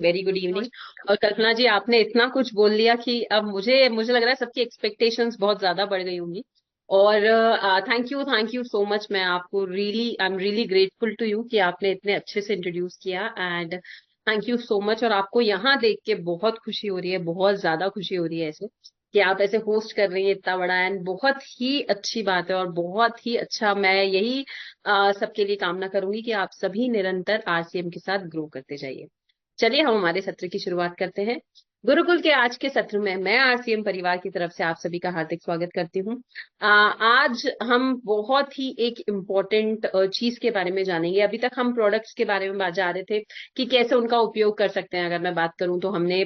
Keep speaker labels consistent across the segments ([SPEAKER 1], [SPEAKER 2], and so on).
[SPEAKER 1] Very good evening. और कल्पना जी, आपने इतना कुछ बोल लिया कि अब मुझे मुझे लग रहा है सबकी एक्सपेक्टेशंस बहुत ज्यादा बढ़ गई होंगी। और थैंक यू सो मच। मैं आपको I am really grateful to you कि आपने इतने अच्छे से इंट्रोड्यूस किया। And thank you so much. और आपको यहाँ देख के बहुत खुशी हो रही है, बहुत ज्यादा खुशी हो रही है ऐसे कि आप ऐसे होस्ट कर रही हैं इतना बड़ा। एंड बहुत ही अच्छी बात है और बहुत ही अच्छा। मैं यही सबके लिए कामना करूंगी कि आप सभी निरंतर आरसीएम के साथ ग्रो करते जाइए। चलिए हम हमारे सत्र की शुरुआत करते हैं। गुरुकुल के आज के सत्र में मैं आरसीएम परिवार की तरफ से आप सभी का हार्दिक स्वागत करती हूँ। आज हम बहुत ही एक इम्पोर्टेंट चीज के बारे में जानेंगे। अभी तक हम प्रोडक्ट्स के बारे में बात जा रहे थे कि कैसे उनका उपयोग कर सकते हैं। अगर मैं बात करूं तो हमने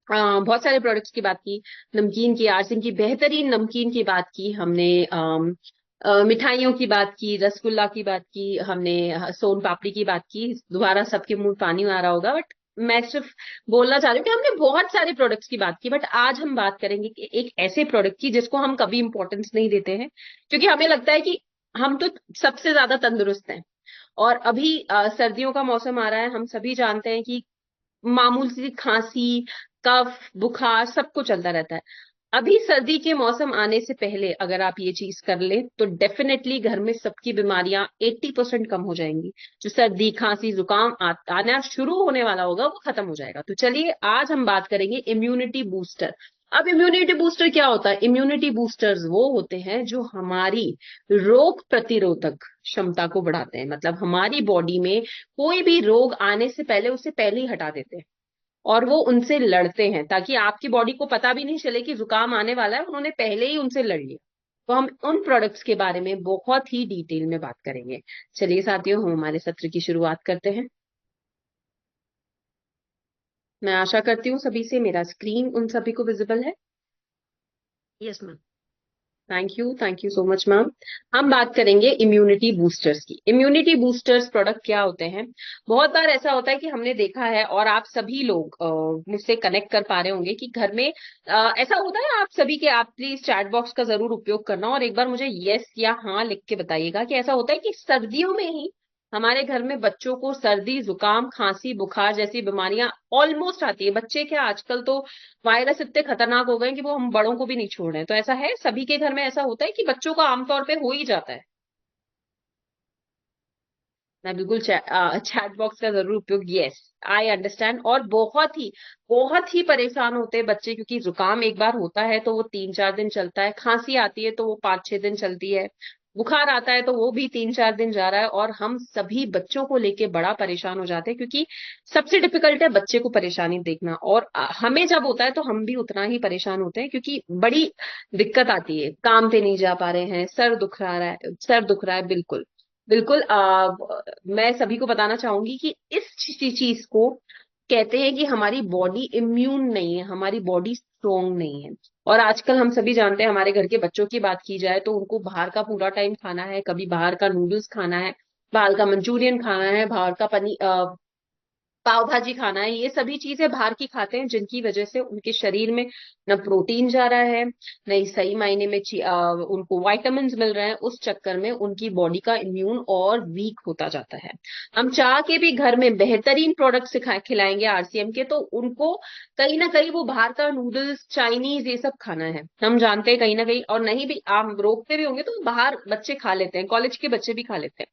[SPEAKER 1] बहुत सारे प्रोडक्ट्स की बात की। नमकीन की, आरसीएम की बेहतरीन नमकीन की बात की हमने। मिठाइयों की बात की, रसगुल्ला की बात की हमने, सोन पापड़ी की बात की। दोबारा सबके मुंह पानी आ रहा होगा, बट मैं सिर्फ बोलना चाह रही हूँ कि हमने बहुत सारे प्रोडक्ट्स की बात की। बट आज हम बात करेंगे कि एक ऐसे प्रोडक्ट की जिसको हम कभी इंपॉर्टेंस नहीं देते हैं, क्योंकि हमें लगता है कि हम तो सबसे ज्यादा तंदुरुस्त हैं। और अभी सर्दियों का मौसम आ रहा है। हम सभी जानते हैं कि मामूली सी खांसी, कफ, बुखार सबको चलता रहता है। अभी सर्दी के मौसम आने से पहले अगर आप ये चीज कर ले तो डेफिनेटली घर में सबकी बीमारियां 80% कम हो जाएंगी। जो सर्दी, खांसी, जुकाम आना शुरू होने वाला होगा वो खत्म हो जाएगा। तो चलिए आज हम बात करेंगे इम्यूनिटी बूस्टर। अब इम्यूनिटी बूस्टर क्या होता है? इम्यूनिटी बूस्टर्स वो होते हैं जो हमारी रोग प्रतिरोधक क्षमता को बढ़ाते हैं। मतलब हमारी बॉडी में कोई भी रोग आने से पहले उसे पहले ही हटा देते हैं और वो उनसे लड़ते हैं, ताकि आपकी बॉडी को पता भी नहीं चले कि जुकाम आने वाला है, उन्होंने पहले ही उनसे लड़ लिया। तो हम उन प्रोडक्ट्स के बारे में बहुत ही डिटेल में बात करेंगे। चलिए साथियों, हम हमारे सत्र की शुरुआत करते हैं। मैं आशा करती हूँ सभी से मेरा स्क्रीन उन सभी को विजिबल है।
[SPEAKER 2] Yes ma'am.
[SPEAKER 1] Thank you so much ma'am. हम बात करेंगे इम्यूनिटी बूस्टर्स की। इम्यूनिटी बूस्टर्स प्रोडक्ट क्या होते हैं? बहुत बार ऐसा होता है कि हमने देखा है, और आप सभी लोग मुझसे कनेक्ट कर पा रहे होंगे कि घर में ऐसा होता है। आप सभी के, आप प्लीज चैट बॉक्स का जरूर उपयोग करना और एक बार मुझे यस या हाँ लिख के बताइएगा कि ऐसा होता है कि सर्दियों में ही हमारे घर में बच्चों को सर्दी, जुकाम, खांसी, बुखार जैसी बीमारियां ऑलमोस्ट आती है। बच्चे क्या, आजकल तो वायरस इतने खतरनाक हो गए हैं कि वो हम बड़ों को भी नहीं छोड़ रहे हैं। तो ऐसा है, सभी के घर में ऐसा होता है कि बच्चों का आमतौर पे हो ही जाता है। मैं बिल्कुल चैट बॉक्स का जरूर उपयोग, यस आई अंडरस्टैंड। और बहुत ही परेशान होते हैं बच्चे, क्योंकि जुकाम एक बार होता है तो वो 3-4 दिन चलता है, खांसी आती है तो वो 5-6 दिन चलती है, बुखार आता है तो वो भी 3-4 दिन जा रहा है। और हम सभी बच्चों को लेके बड़ा परेशान हो जाते हैं, क्योंकि सबसे डिफिकल्ट है बच्चे को परेशानी देखना। और हमें जब होता है तो हम भी उतना ही परेशान होते हैं, क्योंकि बड़ी दिक्कत आती है। काम पे नहीं जा पा रहे हैं, सर दुख रहा है। बिल्कुल बिल्कुल। मैं सभी को बताना चाहूंगी कि इस चीज को कहते हैं कि हमारी बॉडी इम्यून नहीं है, हमारी बॉडी स्ट्रोंग नहीं है। और आजकल हम सभी जानते हैं, हमारे घर के बच्चों की बात की जाए तो उनको बाहर का पूरा टाइम खाना है। कभी बाहर का नूडल्स खाना है, बाहर का मंचूरियन खाना है, बाहर का पनीर, पाव भाजी खाना है। ये सभी चीजें बाहर की खाते हैं, जिनकी वजह से उनके शरीर में न प्रोटीन जा रहा है, न ही सही मायने में उनको विटामिन मिल रहे हैं। उस चक्कर में उनकी बॉडी का इम्यून और वीक होता जाता है। हम चाह के भी घर में बेहतरीन प्रोडक्ट खिलाएंगे आरसीएम के, तो उनको कहीं ना कहीं वो बाहर का नूडल्स, चाइनीज ये सब खाना है। हम जानते हैं कहीं ना कहीं, और नहीं भी आप रोकते भी होंगे तो बाहर बच्चे खा लेते हैं, कॉलेज के बच्चे भी खा लेते हैं।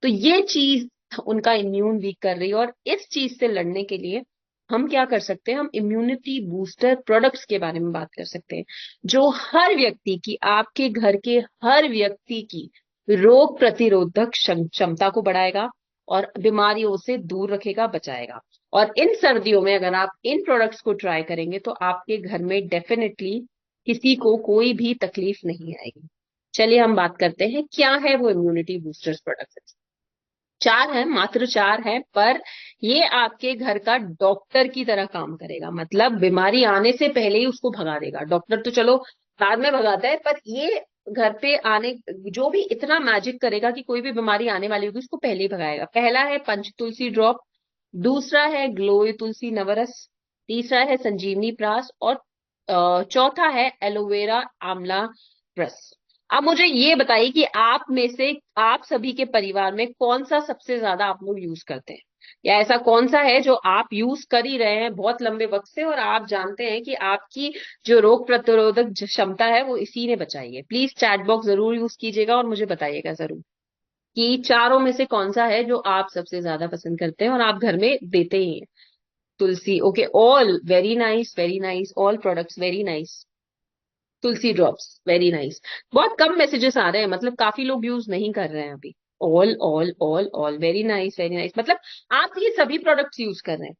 [SPEAKER 1] तो ये चीज उनका इम्यून वीक कर रही है। और इस चीज से लड़ने के लिए हम क्या कर सकते हैं? हम इम्यूनिटी बूस्टर प्रोडक्ट्स के बारे में बात कर सकते हैं, जो हर व्यक्ति की, आपके घर के हर व्यक्ति की रोग प्रतिरोधक क्षमता को बढ़ाएगा और बीमारियों से दूर रखेगा, बचाएगा। और इन सर्दियों में अगर आप इन प्रोडक्ट्स को ट्राई करेंगे तो आपके घर में डेफिनेटली किसी को कोई भी तकलीफ नहीं आएगी। चलिए हम बात करते हैं क्या है वो इम्यूनिटी बूस्टर्स प्रोडक्ट। चार है, मात्र चार है, पर ये आपके घर का डॉक्टर की तरह काम करेगा। मतलब बीमारी आने से पहले ही उसको भगा देगा। डॉक्टर तो चलो बाद में भगाता है, पर ये घर पे आने, जो भी इतना मैजिक करेगा कि कोई भी बीमारी आने वाली होगी उसको पहले ही भगाएगा। पहला है पंच तुलसी ड्रॉप, दूसरा है ग्लोई तुलसी नवरस, तीसरा है संजीवनी प्रास, और चौथा है एलोवेरा आंवला रस। अब मुझे ये बताइए कि आप में से, आप सभी के परिवार में कौन सा सबसे ज्यादा आप लोग यूज करते हैं? या ऐसा कौन सा है जो आप यूज कर ही रहे हैं बहुत लंबे वक्त से और आप जानते हैं कि आपकी जो रोग प्रतिरोधक क्षमता है वो इसी ने बचाई है? प्लीज चैट बॉक्स जरूर यूज कीजिएगा और मुझे बताइएगा जरूर कि चारों में से कौन सा है जो आप सबसे ज्यादा पसंद करते हैं और आप घर में देते ही हैं। Tulsi, okay, all very nice, very nice, all products very nice. Tulsi drops very nice. बहुत कम मैसेजेस आ रहे हैं, मतलब काफी लोग यूज नहीं कर रहे हैं अभी। All all all all very nice, very nice, मतलब आप ये सभी प्रोडक्ट्स यूज कर रहे हैं।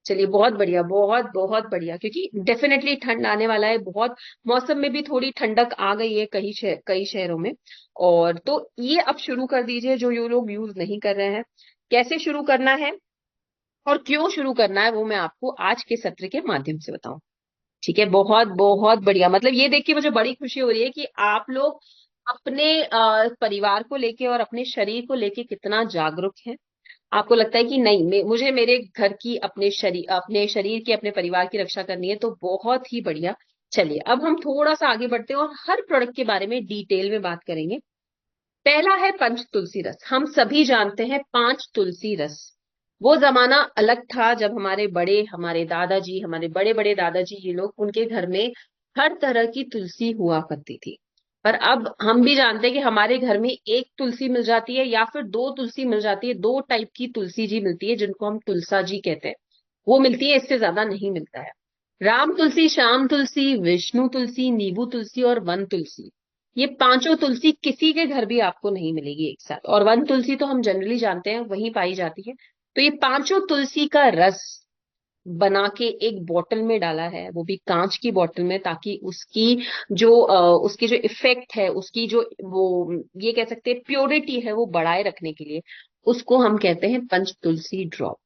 [SPEAKER 1] चलिए बहुत बढ़िया, बहुत बहुत बढ़िया, क्योंकि डेफिनेटली ठंड आने वाला है बहुत। मौसम में भी थोड़ी ठंडक आ गई है कई शहरों में। और तो ये अब शुरू कर दीजिए जो ये लोग यूज नहीं कर रहे हैं। कैसे शुरू करना है और क्यों शुरू करना है वो मैं आपको आज के सत्र के माध्यम से बताऊं। ठीक है, बहुत बहुत बढ़िया, मतलब ये देख के मुझे बड़ी खुशी हो रही है कि आप लोग अपने परिवार को लेके और अपने शरीर को लेके कितना जागरूक हैं। आपको लगता है कि नहीं, मुझे मेरे घर की, अपने शरीर की, अपने परिवार की रक्षा करनी है, तो बहुत ही बढ़िया। चलिए अब हम थोड़ा सा आगे बढ़ते हैं और हर प्रोडक्ट के बारे में डिटेल में बात करेंगे। पहला है पंच तुलसी रस। हम सभी जानते हैं पांच तुलसी रस। वो जमाना अलग था जब हमारे दादाजी, हमारे बड़े बड़े दादाजी, ये लोग, उनके घर में हर तरह की तुलसी हुआ करती थी। पर अब हम भी जानते हैं कि हमारे घर में एक तुलसी मिल जाती है या फिर दो तुलसी मिल जाती है। दो टाइप की तुलसी जी मिलती है जिनको हम तुलसा जी कहते हैं, वो मिलती है, इससे ज्यादा नहीं मिलता है। राम तुलसी, श्याम तुलसी, विष्णु तुलसी, नींबू तुलसी और वन तुलसी, ये पांचों तुलसी किसी के घर भी आपको नहीं मिलेगी एक साथ। और वन तुलसी तो हम जनरली जानते हैं वहीं पाई जाती है। तो ये पांचों तुलसी का रस बना के एक बोतल में डाला है, वो भी कांच की बोतल में, ताकि उसकी जो इफेक्ट है, उसकी जो वो ये कह सकते हैं प्योरिटी है, वो बढ़ाए रखने के लिए उसको हम कहते हैं पंच तुलसी ड्रॉप।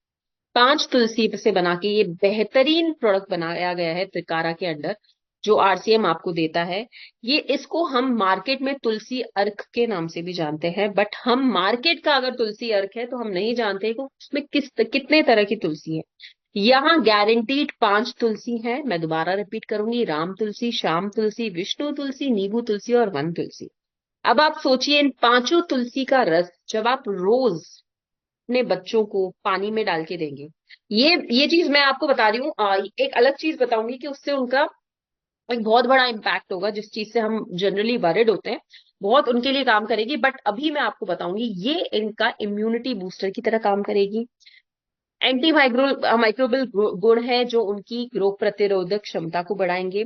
[SPEAKER 1] पांच तुलसी से बना के ये बेहतरीन प्रोडक्ट बनाया गया है त्रिकारा के अंडर, जो आरसीएम आपको देता है। ये इसको हम मार्केट में तुलसी अर्क के नाम से भी जानते हैं, बट हम मार्केट का अगर तुलसी अर्क है तो हम नहीं जानते कि उसमें कितने तरह की तुलसी है। यहाँ गारंटीड पांच तुलसी है। मैं दोबारा रिपीट करूंगी, राम तुलसी, श्याम तुलसी, विष्णु तुलसी, नींबू तुलसी और वन तुलसी। अब आप सोचिए, इन पांचों तुलसी का रस जब आप रोज अपने बच्चों को पानी में डाल के देंगे, ये चीज मैं आपको बता रही हूँ। एक अलग चीज बताऊंगी कि उससे उनका एक बहुत बड़ा इम्पैक्ट होगा, जिस चीज से हम जनरली वरिड होते हैं, बहुत उनके लिए काम करेगी। बट अभी मैं आपको बताऊंगी, ये इनका इम्यूनिटी बूस्टर की तरह काम करेगी। एंटी माइक्रोबियल गुण है जो उनकी रोग प्रतिरोधक क्षमता को बढ़ाएंगे,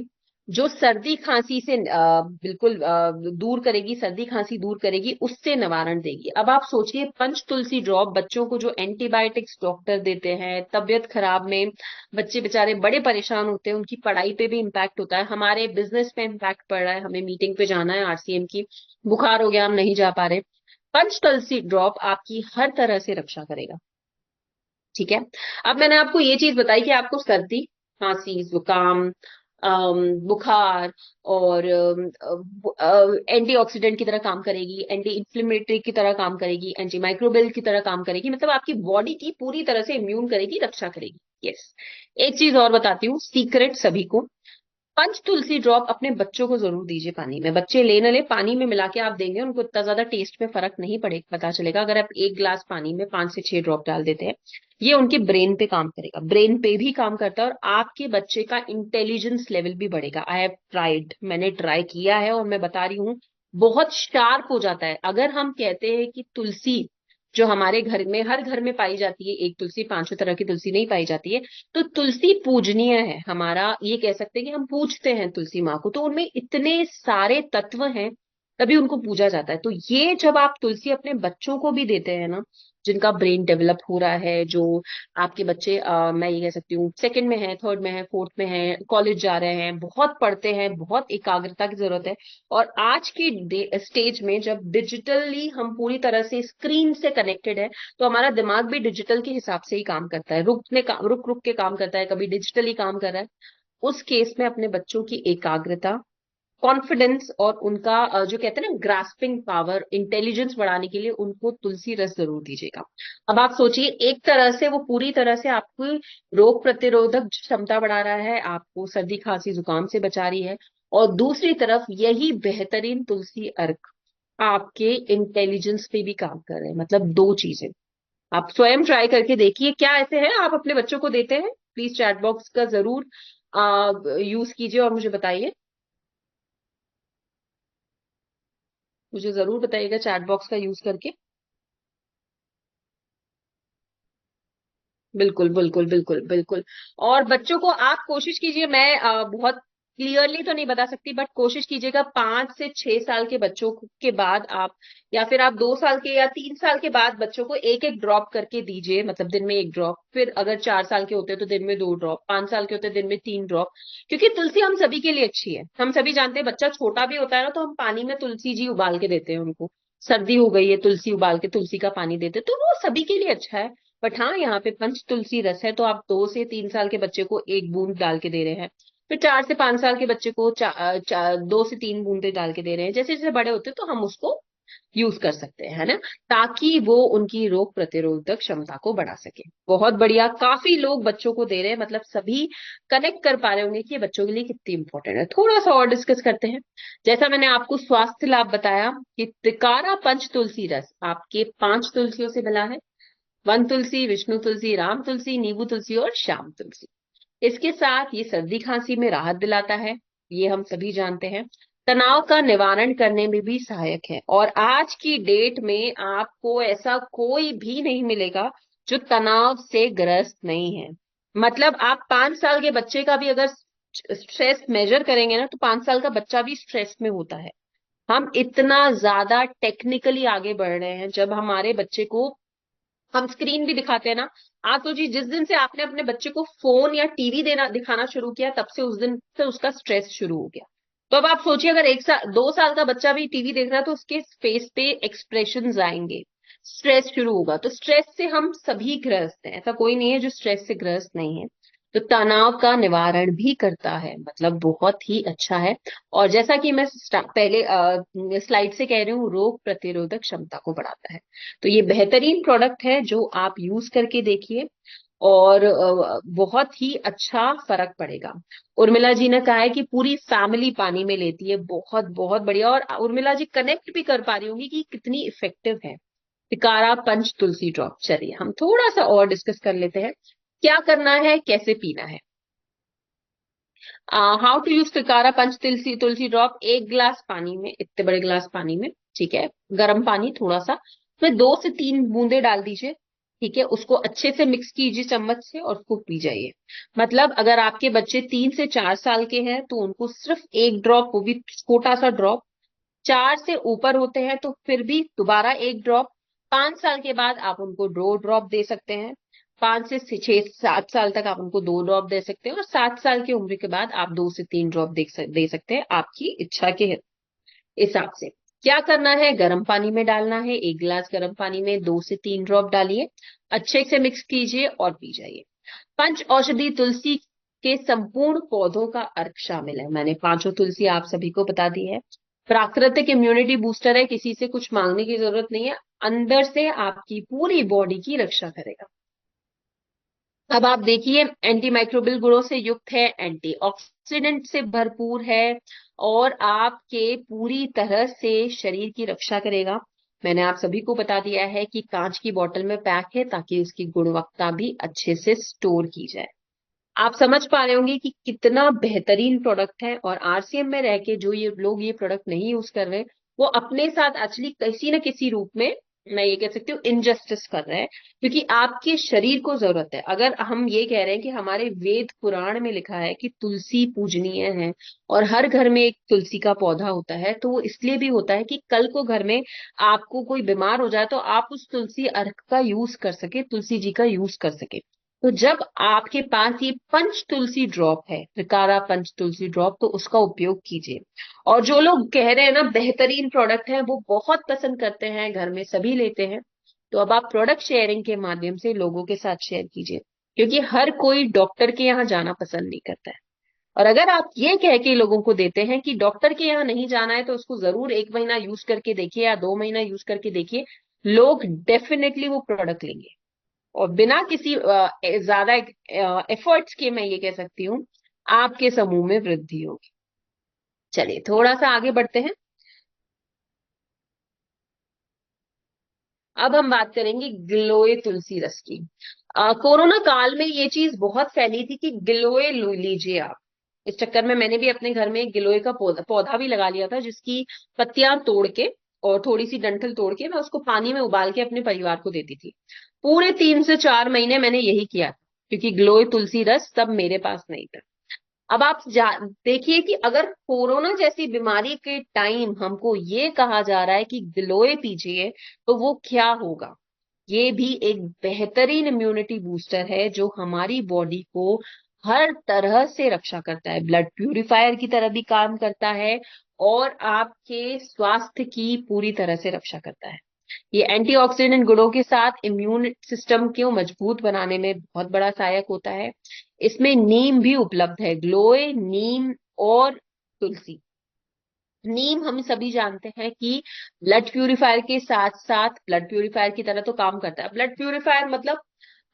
[SPEAKER 1] जो सर्दी खांसी से बिल्कुल दूर करेगी, सर्दी खांसी दूर करेगी, उससे निवारण देगी। अब आप सोचिए, पंच तुलसी ड्रॉप बच्चों को जो एंटीबायोटिक्स डॉक्टर देते हैं, तबियत खराब में बच्चे बेचारे बड़े परेशान होते हैं, उनकी पढ़ाई पे भी इम्पैक्ट होता है, हमारे बिजनेस पे इम्पैक्ट पड़ रहा है, हमें मीटिंग पे जाना है आरसीएम की, बुखार हो गया, हम नहीं जा पा रहे, पंच तुलसी ड्रॉप आपकी हर तरह से रक्षा करेगा। ठीक है। अब मैंने आपको ये चीज बताई कि आपको सर्दी, खांसी, जुकाम, बुखार और एंटीऑक्सीडेंट की तरह काम करेगी, एंटी इन्फ्लेमेटरी की तरह काम करेगी, एंटी माइक्रोबियल की तरह काम करेगी, मतलब आपकी बॉडी की पूरी तरह से इम्यून करेगी, रक्षा करेगी। यस। एक चीज और बताती हूँ, सीक्रेट सभी को, पंच तुलसी ड्रॉप अपने बच्चों को जरूर दीजिए पानी में। बच्चे ले न ले, पानी में मिला के आप देंगे, उनको इतना ज्यादा टेस्ट में फर्क नहीं पता चलेगा। अगर आप एक गिलास पानी में 5 से 6 ड्रॉप डाल देते हैं, ये उनके ब्रेन पे काम करेगा, ब्रेन पे भी काम करता है, और आपके बच्चे का इंटेलिजेंस लेवल भी बढ़ेगा। आई हैव ट्राइड, मैंने ट्राई किया है और मैं बता रही हूँ, बहुत शार्प हो जाता है। अगर हम कहते हैं कि तुलसी जो हमारे घर में, हर घर में पाई जाती है, एक तुलसी, पांचों तरह की तुलसी नहीं पाई जाती है, तो तुलसी पूजनीय है हमारा, ये कह सकते हैं कि हम पूजते हैं तुलसी माँ को, तो उनमें इतने सारे तत्व हैं, तभी उनको पूजा जाता है। तो ये जब आप तुलसी अपने बच्चों को भी देते हैं ना, जिनका ब्रेन डेवलप हो रहा है, जो आपके बच्चे मैं ये कह सकती हूँ सेकंड में है, थर्ड में है, फोर्थ में है, कॉलेज जा रहे हैं, बहुत पढ़ते हैं, बहुत एकाग्रता की जरूरत है। और आज की स्टेज में जब डिजिटली हम पूरी तरह से स्क्रीन से कनेक्टेड है, तो हमारा दिमाग भी डिजिटल के हिसाब से ही काम करता है, रुक रुक के काम करता है, कभी डिजिटली काम कर रहा है। उस केस में अपने बच्चों की एकाग्रता, कॉन्फिडेंस और उनका जो कहते हैं ना ग्रास्पिंग पावर, इंटेलिजेंस बढ़ाने के लिए उनको तुलसी रस जरूर दीजिएगा। अब आप सोचिए, एक तरह से वो पूरी तरह से आपकी रोग प्रतिरोधक क्षमता बढ़ा रहा है, आपको सर्दी खांसी जुकाम से बचा रही है, और दूसरी तरफ यही बेहतरीन तुलसी अर्क आपके इंटेलिजेंस पे भी काम कर रहे हैं, मतलब दो चीजें। आप स्वयं ट्राई करके देखिए, क्या ऐसे है आप अपने बच्चों को देते हैं? प्लीज चैट बॉक्स का जरूर यूज कीजिए और मुझे बताइए, मुझे जरूर बताइएगा चैट बॉक्स का यूज करके। बिल्कुल बिल्कुल बिल्कुल बिल्कुल। और बच्चों को आप कोशिश कीजिए, मैं बहुत क्लियरली तो नहीं बता सकती, बट कोशिश कीजिएगा 5 से 6 साल के बच्चों के बाद आप, या फिर आप 2 साल के या 3 साल के बाद बच्चों को एक एक ड्रॉप करके दीजिए, मतलब दिन में एक ड्रॉप। फिर अगर 4 साल के होते हैं तो दिन में 2 ड्रॉप, 5 साल के होते हैं दिन में 3 ड्रॉप। क्योंकि तुलसी हम सभी के लिए अच्छी है, हम सभी जानते हैं। बच्चा छोटा भी होता है ना तो हम पानी में तुलसी जी उबाल के देते हैं उनको, सर्दी हो गई है तुलसी उबाल के तुलसी का पानी देते हैं, तो वो सभी के लिए अच्छा है। बट हाँ, यहाँ पे पंच तुलसी रस है, तो आप 2 से 3 साल के बच्चे को एक बूंद डाल के दे रहे हैं। फिर 4 से 5 साल के बच्चे को 2 से 3 बूंदे डाल के दे रहे हैं। जैसे जैसे बड़े होते हैं तो हम उसको यूज कर सकते हैं, है ना, ताकि वो उनकी रोग प्रतिरोधक क्षमता को बढ़ा सके। बहुत बढ़िया, काफी लोग बच्चों को दे रहे हैं, मतलब सभी कनेक्ट कर पा रहे होंगे कि ये बच्चों के लिए कितनी इंपॉर्टेंट है। थोड़ा सा और डिस्कस करते हैं। जैसा मैंने आपको स्वास्थ्य लाभ बताया कि त्रिकारा पंच तुलसी रस आपके 5 तुलसियों से बना है। वन तुलसी, विष्णु तुलसी, राम तुलसी, नींबू तुलसी और श्याम तुलसी। इसके साथ ये सर्दी खांसी में राहत दिलाता है, ये हम सभी जानते हैं। तनाव का निवारण करने में भी सहायक है, और आज की डेट में आपको ऐसा कोई भी नहीं मिलेगा जो तनाव से ग्रस्त नहीं है। मतलब आप 5 साल के बच्चे का भी अगर स्ट्रेस मेजर करेंगे ना, तो 5 साल का बच्चा भी स्ट्रेस में होता है। हम इतना ज्यादा टेक्निकली आगे बढ़ रहे हैं, जब हमारे बच्चे को हम स्क्रीन भी दिखाते हैं ना। आज सोचिए, जिस दिन से आपने अपने बच्चे को फोन या टीवी देना दिखाना शुरू किया, तब से उस दिन से उसका स्ट्रेस शुरू हो गया। तो अब आप सोचिए, अगर 1 साल 2 साल का बच्चा भी टीवी देख रहा है तो उसके फेस पे एक्सप्रेशंस आएंगे, स्ट्रेस शुरू होगा। तो स्ट्रेस से हम सभी ग्रस्त हैं, ऐसा कोई नहीं है जो स्ट्रेस से ग्रस्त नहीं है। तो तनाव का निवारण भी करता है, मतलब बहुत ही अच्छा है। और जैसा कि मैं पहले स्लाइड से कह रही हूँ, रोग प्रतिरोधक क्षमता को बढ़ाता है। तो ये बेहतरीन प्रोडक्ट है जो आप यूज करके देखिए, और बहुत ही अच्छा फर्क पड़ेगा। उर्मिला जी ने कहा है कि पूरी फैमिली पानी में लेती है, बहुत बहुत बढ़िया। और उर्मिला जी कनेक्ट भी कर पा रही होंगी कि कितनी इफेक्टिव है पिकारा पंच तुलसी ड्रॉप। चलिए हम थोड़ा सा और डिस्कस कर लेते हैं, क्या करना है, कैसे पीना है। हाउ टू यूज पिकारा पंच तुलसी तुलसी ड्रॉप। 1 गिलास पानी में, इतने बड़े गिलास पानी में, ठीक है, गर्म पानी थोड़ा सा, उसमें 2 से 3 बूंदे डाल दीजिए। ठीक है, उसको अच्छे से मिक्स कीजिए चम्मच से और उसको पी जाइए। मतलब अगर आपके बच्चे 3 से 4 साल के हैं तो उनको सिर्फ एक ड्रॉप, वो भी छोटा सा ड्रॉप। 4 से ऊपर होते हैं तो फिर भी दोबारा एक ड्रॉप। 5 साल के बाद आप उनको 2 ड्रॉप दे सकते हैं। 5 से 6 7 साल तक आप उनको 2 ड्रॉप दे सकते हैं, और 7 साल की उम्र के बाद आप 2 से 3 ड्रॉप दे सकते हैं, आपकी इच्छा के हिसाब से। क्या करना है, गर्म पानी में डालना है। 1 गिलास गर्म पानी में 2 से 3 ड्रॉप डालिए, अच्छे से मिक्स कीजिए और पी जाइए। पंच औषधि तुलसी के संपूर्ण पौधों का अर्क शामिल है। मैंने 5 तुलसी आप सभी को बता दी है। प्राकृतिक इम्यूनिटी बूस्टर है, किसी से कुछ मांगने की जरूरत नहीं है, अंदर से आपकी पूरी बॉडी की रक्षा करेगा। अब आप देखिए, एंटी माइक्रोबियल गुणों से युक्त है, एंटीऑक्सीडेंट से भरपूर है, और आपके पूरी तरह से शरीर की रक्षा करेगा। मैंने आप सभी को बता दिया है कि कांच की बोतल में पैक है ताकि उसकी गुणवत्ता भी अच्छे से स्टोर की जाए। आप समझ पा रहे होंगे कि कितना बेहतरीन प्रोडक्ट है। और आरसीएम में रह के जो ये लोग ये प्रोडक्ट नहीं यूज कर रहे, वो अपने साथ एक्चुअली किसी न किसी रूप में, मैं ये कह सकती हूँ, इनजस्टिस कर रहे हैं। क्योंकि आपके शरीर को जरूरत है। अगर हम ये कह रहे हैं कि हमारे वेद पुराण में लिखा है कि तुलसी पूजनीय है, और हर घर में एक तुलसी का पौधा होता है, तो वो इसलिए भी होता है कि कल को घर में आपको कोई बीमार हो जाए तो आप उस तुलसी अर्क का यूज कर सके, तुलसी जी का यूज कर सके। तो जब आपके पास ये पंच तुलसी ड्रॉप है, त्रिकारा पंच तुलसी ड्रॉप, तो उसका उपयोग कीजिए। और जो लोग कह रहे हैं ना बेहतरीन प्रोडक्ट है, वो बहुत पसंद करते हैं, घर में सभी लेते हैं। तो अब आप प्रोडक्ट शेयरिंग के माध्यम से लोगों के साथ शेयर कीजिए, क्योंकि हर कोई डॉक्टर के यहाँ जाना पसंद नहीं करता है। और अगर आप ये कह के लोगों को देते हैं कि डॉक्टर के यहाँ नहीं जाना है, तो उसको जरूर 1 महीना यूज करके देखिए या 2 महीना यूज करके देखिए, लोग डेफिनेटली वो प्रोडक्ट लेंगे। और बिना किसी ज्यादा एफर्ट्स के, मैं ये कह सकती हूँ, आपके समूह में वृद्धि होगी। चलिए थोड़ा सा आगे बढ़ते हैं। अब हम बात करेंगे गिलोय तुलसी रस की। कोरोना काल में ये चीज बहुत फैली थी कि गिलोय लीजिए आप। इस चक्कर में मैंने भी अपने घर में एक गिलोय का पौधा पौधा भी लगा लिया था, जिसकी पत्तियां तोड़ के और थोड़ी सी डंठल तोड़ के मैं उसको पानी में उबाल के अपने परिवार को देती थी। पूरे 3 से 4 महीने मैंने यही किया, क्योंकि गिलोय तुलसी रस तब मेरे पास नहीं था। अब आप देखिए कि अगर कोरोना जैसी बीमारी के टाइम हमको ये कहा जा रहा है कि गिलोय पीजिए, तो वो क्या होगा। ये भी एक बेहतरीन इम्यूनिटी बूस्टर है जो हमारी बॉडी को हर तरह से रक्षा करता है, ब्लड प्यूरिफायर की तरह भी काम करता है और आपके स्वास्थ्य की पूरी तरह से रक्षा करता है। ये एंटीऑक्सीडेंट गुणों के साथ इम्यून सिस्टम को मजबूत बनाने में बहुत बड़ा सहायक होता है। इसमें नीम भी उपलब्ध है, ग्लोए, नीम और तुलसी। नीम हम सभी जानते हैं कि ब्लड प्यूरिफायर के साथ साथ ब्लड प्यूरिफायर की तरह तो काम करता है। ब्लड प्यूरिफायर मतलब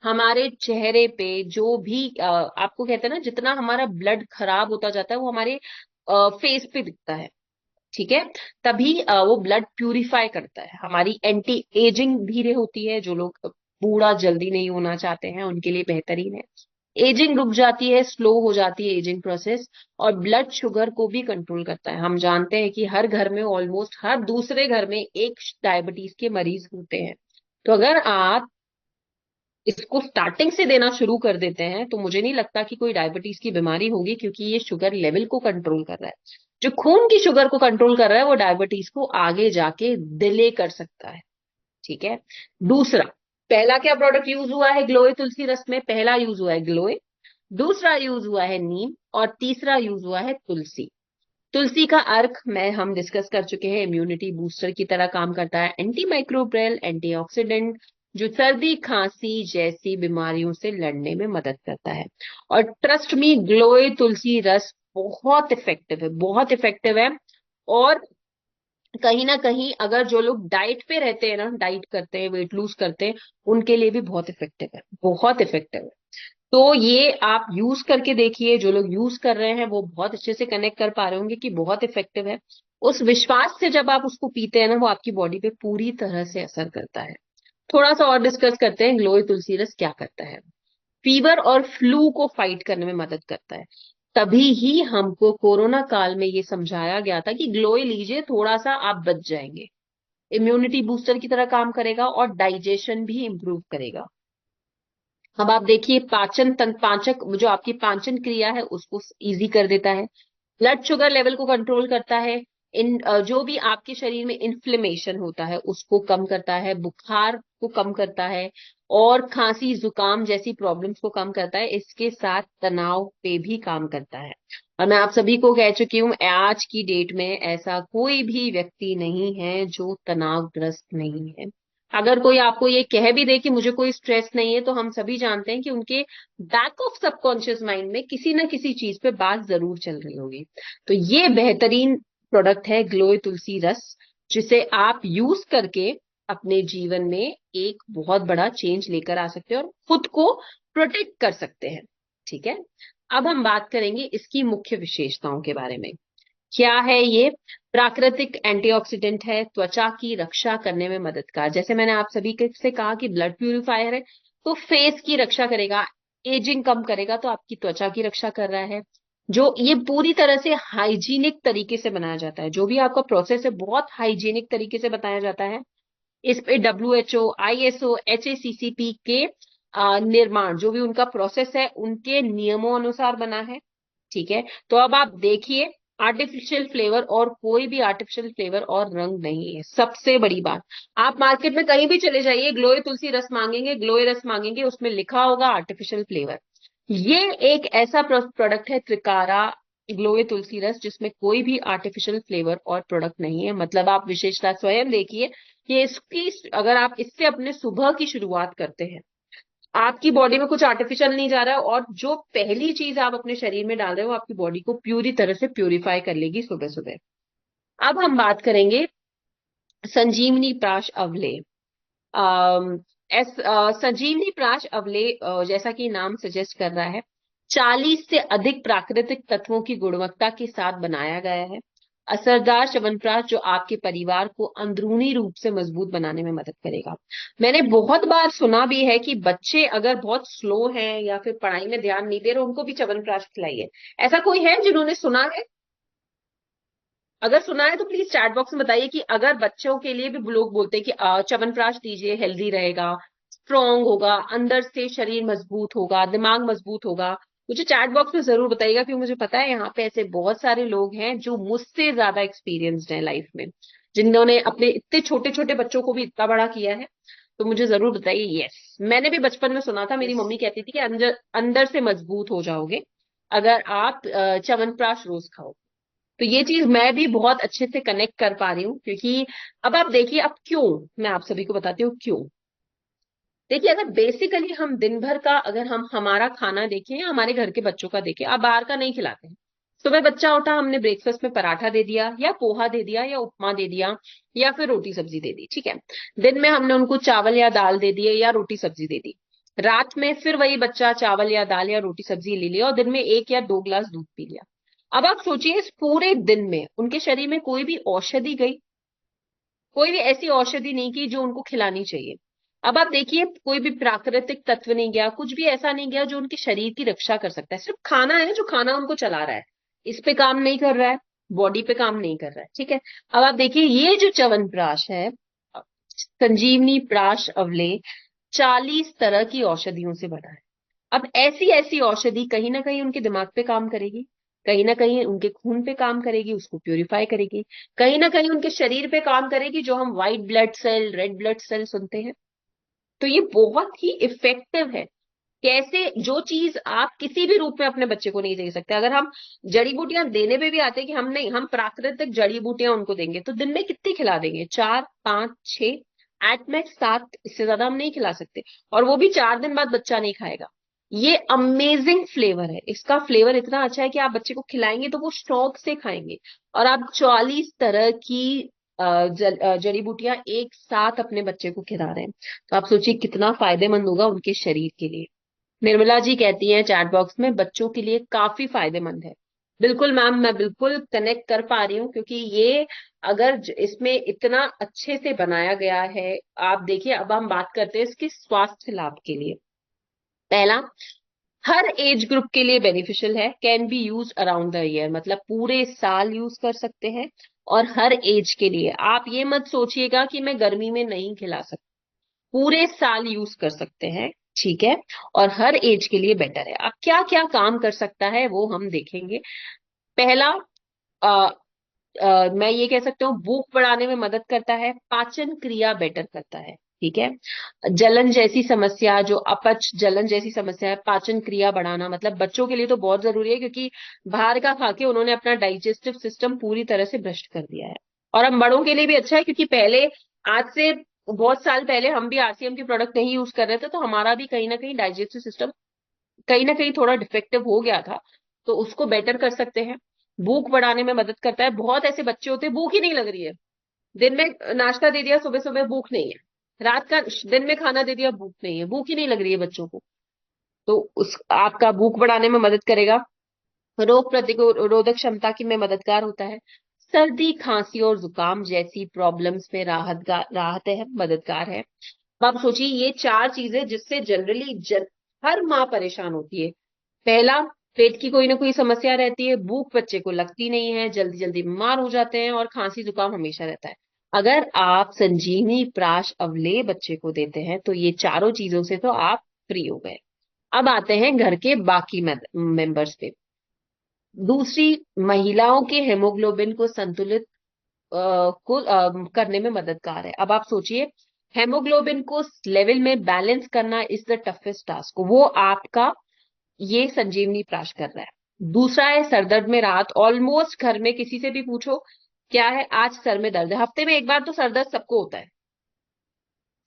[SPEAKER 1] हमारे चेहरे पे जो भी आपको कहते हैं ना, जितना हमारा ब्लड खराब होता जाता है वो हमारे फेस पे दिखता है, ठीक है। तभी वो ब्लड प्यूरिफाई करता है। हमारी एंटी एजिंग धीरे होती है, जो लोग बूढ़ा जल्दी नहीं होना चाहते हैं उनके लिए बेहतरीन है। एजिंग रुक जाती है, स्लो हो जाती है एजिंग प्रोसेस। और ब्लड शुगर को भी कंट्रोल करता है। हम जानते हैं कि हर घर में, ऑलमोस्ट हर दूसरे घर में एक डायबिटीज के मरीज होते हैं। तो अगर आप इसको स्टार्टिंग से देना शुरू कर देते हैं तो मुझे नहीं लगता कि कोई डायबिटीज की बीमारी होगी, क्योंकि ये शुगर लेवल को कंट्रोल कर रहा है। जो खून की शुगर को कंट्रोल कर रहा है वो डायबिटीज को आगे जाके डिले कर सकता है, ठीक है। दूसरा, पहला क्या प्रोडक्ट यूज हुआ है ग्लोए तुलसी रस में? पहला यूज हुआ है ग्लोए, दूसरा यूज हुआ है नीम और तीसरा यूज हुआ है तुलसी। तुलसी का अर्क मैं हम डिस्कस कर चुके हैं, इम्यूनिटी बूस्टर की तरह काम करता है, एंटी माइक्रोबियल, एंटीऑक्सीडेंट, जो सर्दी खांसी जैसी बीमारियों से लड़ने में मदद करता है। और ट्रस्ट मी, ग्लोए तुलसी रस बहुत इफेक्टिव है, बहुत इफेक्टिव है। और कहीं ना कहीं अगर जो लोग डाइट पे रहते हैं ना, डाइट करते हैं, वेट लूज करते हैं, उनके लिए भी बहुत इफेक्टिव है, बहुत इफेक्टिव है। तो ये आप यूज करके देखिए। जो लोग यूज कर रहे हैं वो बहुत अच्छे से कनेक्ट कर पा रहे होंगे कि बहुत इफेक्टिव है। उस विश्वास से जब आप उसको पीते हैं ना, वो आपकी बॉडी पे पूरी तरह से असर करता है। थोड़ा सा और डिस्कस करते हैं, ग्लोए तुलसी रस क्या करता है। फीवर और फ्लू को फाइट करने में मदद करता है। तभी ही हमको कोरोना काल में ये समझाया गया था कि ग्लोए लीजिए, थोड़ा सा आप बच जाएंगे। इम्यूनिटी बूस्टर की तरह काम करेगा और डाइजेशन भी इंप्रूव करेगा। अब आप देखिए, पाचन तंत्र, पाचक, जो आपकी पाचन क्रिया है उसको इजी कर देता है। ब्लड शुगर लेवल को कंट्रोल करता है। जो भी आपके शरीर में इन्फ्लेमेशन होता है उसको कम करता है, बुखार को कम करता है और खांसी जुकाम जैसी प्रॉब्लम्स को कम करता है। इसके साथ तनाव पे भी काम करता है। और मैं आप सभी को कह चुकी हूँ, आज की डेट में ऐसा कोई भी व्यक्ति नहीं है जो तनावग्रस्त नहीं है। अगर कोई आपको ये कह भी दे कि मुझे कोई स्ट्रेस नहीं है, तो हम सभी जानते हैं कि उनके बैक ऑफ सबकॉन्शियस माइंड में किसी ना किसी चीज पे बात जरूर चल रही होगी। तो ये बेहतरीन प्रोडक्ट है ग्लोए तुलसी रस, जिसे आप यूज करके अपने जीवन में एक बहुत बड़ा चेंज लेकर आ सकते हैं और खुद को प्रोटेक्ट कर सकते हैं, ठीक है। अब हम बात करेंगे इसकी मुख्य विशेषताओं के बारे में। क्या है ये? प्राकृतिक एंटीऑक्सीडेंट है, त्वचा की रक्षा करने में मददगार। जैसे मैंने आप सभी से कहा कि ब्लड प्यूरिफायर है, तो फेस की रक्षा करेगा, एजिंग कम करेगा, तो आपकी त्वचा की रक्षा कर रहा है। जो ये पूरी तरह से हाइजीनिक तरीके से बनाया जाता है, जो भी आपका प्रोसेस है बहुत हाइजीनिक तरीके से बताया जाता है। इस पे WHO, ISO, HACCP के निर्माण, जो भी उनका प्रोसेस है, उनके नियमों अनुसार बना है, ठीक है। तो अब आप देखिए, आर्टिफिशियल फ्लेवर और कोई भी आर्टिफिशियल फ्लेवर और रंग नहीं है। सबसे बड़ी बात, आप मार्केट में कहीं भी चले जाइए, ग्लोए तुलसी रस मांगेंगे, ग्लोए रस मांगेंगे, उसमें लिखा होगा आर्टिफिशियल फ्लेवर। ये एक ऐसा प्रोडक्ट है त्रिकारा ग्लोए तुलसी रस, जिसमें कोई भी आर्टिफिशियल फ्लेवर और प्रोडक्ट नहीं है। मतलब आप विशेषता स्वयं देखिए कि इसकी, अगर आप इससे अपने सुबह की शुरुआत करते हैं, आपकी बॉडी में कुछ आर्टिफिशियल नहीं जा रहा है, और जो पहली चीज आप अपने शरीर में डाल रहे हो आपकी बॉडी को पूरी तरह से प्यूरिफाई कर लेगी सुबह सुबह। अब हम बात करेंगे संजीवनी प्राश अवले। संजीवनी प्राश अवले, जैसा कि नाम सजेस्ट कर रहा है, 40 से अधिक प्राकृतिक तत्वों की गुणवत्ता के साथ बनाया गया है। असरदार च्यवनप्राश जो आपके परिवार को अंदरूनी रूप से मजबूत बनाने में मदद करेगा। मैंने बहुत बार सुना भी है कि बच्चे अगर बहुत स्लो हैं या फिर पढ़ाई में ध्यान नहीं दे रहे, उनको भी च्यवनप्राश खिलाइए। ऐसा कोई है जिन्होंने सुना है? अगर सुना है तो प्लीज चैट बॉक्स में बताइए कि अगर बच्चों के लिए भी लोग बोलते हैं कि च्यवनप्राश दीजिए, हेल्दी रहेगा, स्ट्रांग होगा, अंदर से शरीर मजबूत होगा, दिमाग मजबूत होगा। मुझे चैट बॉक्स में जरूर बताइएगा, क्योंकि मुझे पता है यहाँ पे ऐसे बहुत सारे लोग हैं जो मुझसे ज्यादा एक्सपीरियंस्ड हैं लाइफ में, जिन्होंने अपने इतने छोटे छोटे बच्चों को भी इतना बड़ा किया है। तो मुझे जरूर बताइए। यस, मैंने भी बचपन में सुना था, मेरी
[SPEAKER 2] Yes.
[SPEAKER 1] मम्मी कहती थी कि अंदर अंदर से मजबूत हो जाओगे अगर आप च्यवनप्राश रोज खाओ। तो ये चीज मैं भी बहुत अच्छे से कनेक्ट कर पा रही हूँ, क्योंकि अब आप देखिए, अब क्यों, मैं आप सभी को बताती हूँ क्यों। देखिए, अगर बेसिकली हम दिन भर का, अगर हम हमारा खाना देखें या हमारे घर के बच्चों का देखें, आप बाहर का नहीं खिलाते हैं। सुबह बच्चा उठा, हमने ब्रेकफास्ट में पराठा दे दिया या पोहा दे दिया या उपमा दे दिया या फिर रोटी सब्जी दे दी, ठीक है। दिन में हमने उनको चावल या दाल दे दिए या रोटी सब्जी दे दी। रात में फिर वही बच्चा चावल या दाल या रोटी सब्जी ले लिया और दिन में 1 या 2 गिलास दूध पी लिया। अब आप सोचिए, इस पूरे दिन में उनके शरीर में कोई भी औषधि गई? कोई भी ऐसी औषधि नहीं की जो उनको खिलानी चाहिए। अब आप देखिए, कोई भी प्राकृतिक तत्व नहीं गया, कुछ भी ऐसा नहीं गया जो उनके शरीर की रक्षा कर सकता है। सिर्फ खाना है जो खाना उनको चला रहा है, इस पे काम नहीं कर रहा है, बॉडी पे काम नहीं कर रहा है, ठीक है। अब आप देखिए, ये जो च्यवनप्राश है, संजीवनी प्राश अवले, 40 तरह की औषधियों से बना है। अब ऐसी ऐसी औषधि कहीं ना कहीं उनके दिमाग पे काम करेगी, कहीं ना कहीं उनके खून पे काम करेगी, उसको प्यूरिफाई करेगी, कहीं ना कहीं उनके शरीर पे काम करेगी, जो हम white blood cell, red blood cell सुनते हैं। तो ये बहुत ही इफेक्टिव है। कैसे, जो चीज आप किसी भी रूप में अपने बच्चे को नहीं दे सकते, अगर हम जड़ी बूटियां देने पे भी आते हैं कि हम नहीं, हम प्राकृतिक जड़ी बूटियां उनको देंगे, तो दिन में कितनी खिला देंगे? 4, 5, 6, एट मैक्स 7, इससे ज्यादा हम नहीं खिला सकते। और वो भी 4 दिन बाद बच्चा नहीं खाएगा। ये अमेजिंग फ्लेवर है, इसका फ्लेवर इतना अच्छा है कि आप बच्चे को खिलाएंगे तो वो शौक से खाएंगे। और आप 44 तरह की जड़ी बूटियां एक साथ अपने बच्चे को खिला रहे हैं, तो आप सोचिए कितना फायदेमंद होगा उनके शरीर के लिए। निर्मला जी कहती हैं चैट बॉक्स में, बच्चों के लिए काफी फायदेमंद है। बिल्कुल मैम, मैं बिल्कुल कनेक्ट कर पा रही हूँ, क्योंकि ये अगर इसमें इतना अच्छे से बनाया गया है। आप देखिए, अब हम बात करते हैं इसके स्वास्थ्य लाभ के लिए। पहला, हर एज ग्रुप के लिए बेनिफिशियल है, can be use around the year, मतलब पूरे साल यूज कर सकते हैं। और हर एज के लिए, आप ये मत सोचिएगा कि मैं गर्मी में नहीं खिला सकता, पूरे साल यूज कर सकते हैं, ठीक है। और हर एज के लिए बेटर है। अब क्या क्या काम कर सकता है वो हम देखेंगे। पहला, आ, मैं ये कह सकती हूँ, भूख बढ़ाने में मदद करता है, पाचन क्रिया बेटर करता है, ठीक है। जलन जैसी समस्या, जो अपच जलन जैसी समस्या है, पाचन क्रिया बढ़ाना, मतलब बच्चों के लिए तो बहुत जरूरी है, क्योंकि बाहर का खा के उन्होंने अपना डाइजेस्टिव सिस्टम पूरी तरह से भ्रष्ट कर दिया है। और हम बड़ों के लिए भी अच्छा है, क्योंकि पहले, आज से बहुत साल पहले हम भी आरसीएम की प्रोडक्ट नहीं यूज कर रहे थे, तो हमारा भी कहीं ना कहीं डाइजेस्टिव सिस्टम कहीं ना कहीं थोड़ा डिफेक्टिव हो गया था। तो उसको बेटर कर सकते हैं। भूख बढ़ाने में मदद करता है। बहुत ऐसे बच्चे होते हैं, भूख ही नहीं लग रही है, दिन में नाश्ता दे दिया, सुबह सुबह भूख नहीं है, रात का दिन में खाना दे दिया, भूख नहीं है, भूख ही नहीं लग रही है बच्चों को। तो उस आपका भूख बढ़ाने में मदद करेगा। रोग प्रतिरोधक क्षमता की में मददगार होता है। सर्दी, खांसी और जुकाम जैसी प्रॉब्लम्स में राहत है, मददगार है। अब आप सोचिए, ये 4 चीजें जिससे जनरली हर माँ परेशान होती है। पहला, पेट की कोई ना कोई समस्या रहती है, भूख बच्चे को लगती नहीं है, जल्दी जल्दी बीमार हो जाते हैं, और खांसी जुकाम हमेशा रहता है। अगर आप संजीवनी प्राश अवले बच्चे को देते हैं, तो ये चारों चीजों से तो आप फ्री हो गए। अब आते हैं घर के बाकी मेंबर्स पे। दूसरी, महिलाओं के हेमोग्लोबिन को संतुलित करने में मददगार है। अब आप सोचिए, हेमोग्लोबिन को लेवल में बैलेंस करना इज द टफेस्ट टास्क, वो आपका ये संजीवनी प्राश कर रहा है। दूसरा है सरदर्द में राहत। ऑलमोस्ट घर में किसी से भी पूछो, क्या है आज सर में दर्द है, हफ्ते में एक बार तो सर दर्द सबको होता है।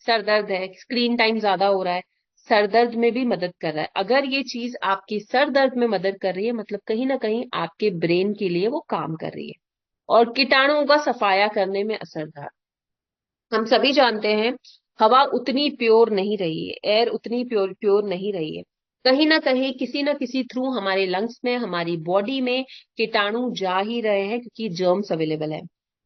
[SPEAKER 1] सर दर्द है, स्क्रीन टाइम ज्यादा हो रहा है, सर दर्द में भी मदद कर रहा है। अगर ये चीज आपकी सर दर्द में मदद कर रही है, मतलब कहीं ना कहीं आपके ब्रेन के लिए वो काम कर रही है। और कीटाणुओं का सफाया करने में असरदार। हम सभी जानते हैं, हवा उतनी प्योर नहीं रही है, एयर उतनी प्योर प्योर नहीं रही है। कहीं ना कहीं किसी ना किसी थ्रू हमारे लंग्स में, हमारी बॉडी में कीटाणु जा ही रहे हैं, क्योंकि जर्म्स अवेलेबल है।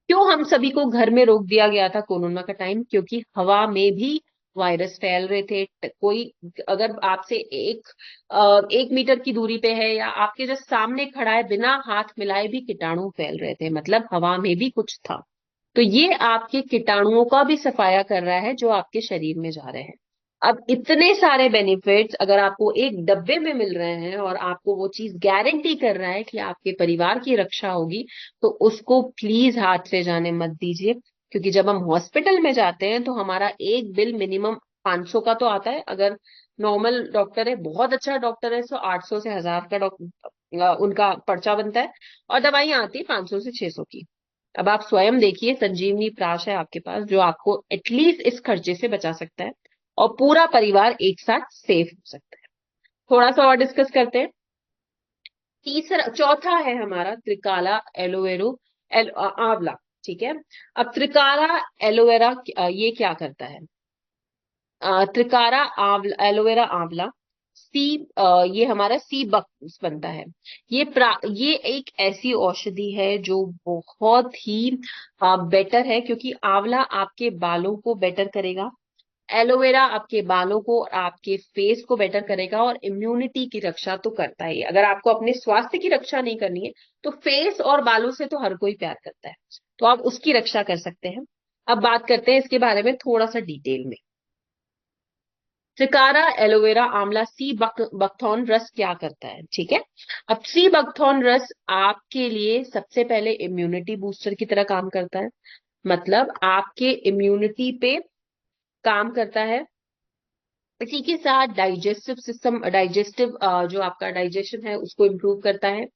[SPEAKER 1] क्यों हम सभी को घर में रोक दिया गया था कोरोना का टाइम? क्योंकि हवा में भी वायरस फैल रहे थे। कोई अगर आपसे 1 मीटर की दूरी पे है या आपके जस्ट सामने खड़ा है, बिना हाथ मिलाए भी कीटाणु फैल रहे थे, मतलब हवा में भी कुछ था। तो ये आपके कीटाणुओं का भी सफाया कर रहा है जो आपके शरीर में जा रहे हैं। अब इतने सारे बेनिफिट्स अगर आपको एक डब्बे में मिल रहे हैं और आपको वो चीज गारंटी कर रहा है कि आपके परिवार की रक्षा होगी, तो उसको प्लीज हाथ से जाने मत दीजिए। क्योंकि जब हम हॉस्पिटल में जाते हैं तो हमारा एक बिल मिनिमम 500 का तो आता है। अगर नॉर्मल डॉक्टर है, बहुत अच्छा डॉक्टर है, तो 800 से 1000 का डॉक्टर उनका पर्चा बनता है। और दवाइयां आती है 500 से 600 की। अब आप स्वयं देखिए, संजीवनी प्राश है आपके पास जो आपको एटलीस्ट इस खर्चे से बचा सकता है, और पूरा परिवार एक साथ सेफ हो सकता है। थोड़ा सा और डिस्कस करते हैं। तीसरा, चौथा है हमारा त्रिकाला एलोवेरो आंवला। ठीक है। अब त्रिकाला एलोवेरा ये क्या करता है? त्रिकारा आंवला, एलोवेरा आंवला सी, ये हमारा सी बक्स बनता है। ये एक ऐसी औषधि है जो बहुत ही बेटर है, क्योंकि आंवला आपके बालों को बेटर करेगा, एलोवेरा आपके बालों को और आपके फेस को बेटर करेगा, और इम्यूनिटी की रक्षा तो करता ही है। अगर आपको अपने स्वास्थ्य की रक्षा नहीं करनी है, तो फेस और बालों से तो हर कोई प्यार करता है, तो आप उसकी रक्षा कर सकते हैं। अब बात करते हैं इसके बारे में थोड़ा सा डिटेल में। त्रिकारा एलोवेरा आंवला सी बकथॉर्न रस क्या करता है? ठीक है। अब सी बकथॉर्न रस आपके लिए सबसे पहले इम्यूनिटी बूस्टर की तरह काम करता है। मतलब आपके इम्यूनिटी पे काम करता है। इसी के साथ डाइजेस्टिव सिस्टम, डाइजेस्टिव जो आपका डाइजेशन है उसको इम्प्रूव करता है।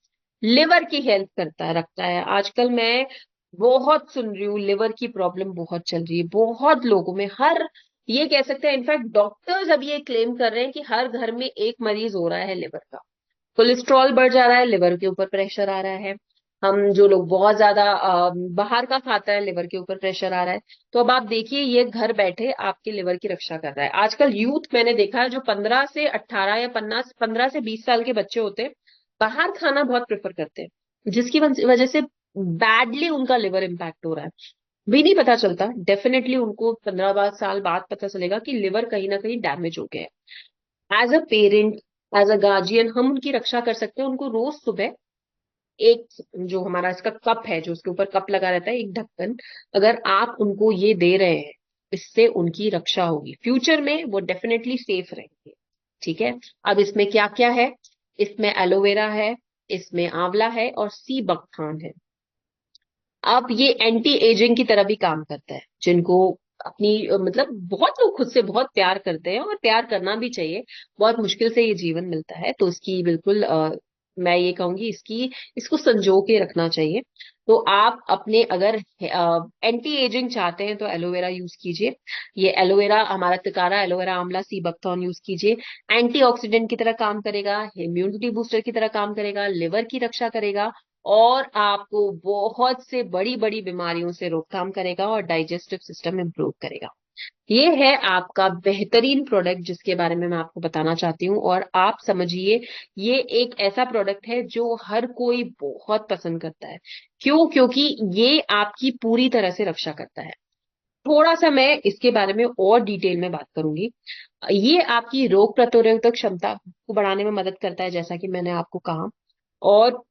[SPEAKER 1] लिवर की हेल्प करता रखता है। आजकल मैं बहुत सुन रही हूँ, लिवर की प्रॉब्लम बहुत चल रही है बहुत लोगों में। हर, ये कह सकते हैं इनफैक्ट डॉक्टर्स अब ये क्लेम कर रहे हैं कि हर घर में एक मरीज हो रहा है लिवर का। कोलेस्ट्रॉल बढ़ जा रहा है, लिवर के ऊपर प्रेशर आ रहा है। हम जो लोग बहुत ज्यादा बाहर का खाता है, लिवर के ऊपर प्रेशर आ रहा है। तो अब आप देखिए, ये घर बैठे आपके लिवर की रक्षा कर रहा है। आजकल यूथ मैंने देखा है जो 15 से 18 या 15 से 20 साल के बच्चे होते हैं, बाहर खाना बहुत प्रेफर करते हैं, जिसकी वजह से बैडली उनका लिवर इम्पैक्ट हो रहा है। भी नहीं पता चलता, डेफिनेटली उनको 15 साल बाद पता चलेगा कि लिवर कहीं ना कहीं डैमेज हो गया है। As a parent, as a guardian, हम उनकी रक्षा कर सकते हैं। उनको रोज सुबह एक, जो हमारा इसका कप है, जो उसके ऊपर कप लगा रहता है, एक ढक्कन, अगर आप उनको ये दे रहे हैं, इससे उनकी रक्षा होगी, फ्यूचर में वो डेफिनेटली सेफ रहेंगे। ठीक है। अब इसमें क्या क्या है? इसमें एलोवेरा है, इसमें आंवला है, और सी बकथान है। अब ये एंटी एजिंग की तरह भी काम करता है। जिनको अपनी मतलब बहुत लोग खुद से बहुत प्यार करते हैं, और प्यार करना भी चाहिए। बहुत मुश्किल से ये जीवन मिलता है, तो इसकी बिल्कुल मैं ये कहूंगी, इसको संजो के रखना चाहिए। तो आप अपने अगर एंटी एजिंग चाहते हैं तो एलोवेरा यूज कीजिए। ये एलोवेरा हमारा तिकारा एलोवेरा आंवला सी बकथॉर्न यूज कीजिए। एंटीऑक्सीडेंट की तरह काम करेगा, इम्यूनिटी बूस्टर की तरह काम करेगा, लिवर की रक्षा करेगा, और आपको बहुत से बड़ी बड़ी बीमारियों से रोकथाम करेगा, और डाइजेस्टिव सिस्टम इंप्रूव करेगा। ये है आपका बेहतरीन प्रोडक्ट जिसके बारे में मैं आपको बताना चाहती हूँ। और आप समझिए, ये एक ऐसा प्रोडक्ट है जो हर कोई बहुत पसंद करता है। क्यों? क्योंकि ये आपकी पूरी तरह से रक्षा करता है। थोड़ा सा मैं इसके बारे में और डिटेल में बात करूंगी। ये आपकी रोग प्रतिरोधक क्षमता को बढ़ाने में मदद करता है, जैसा कि मैंने आपको कहा। और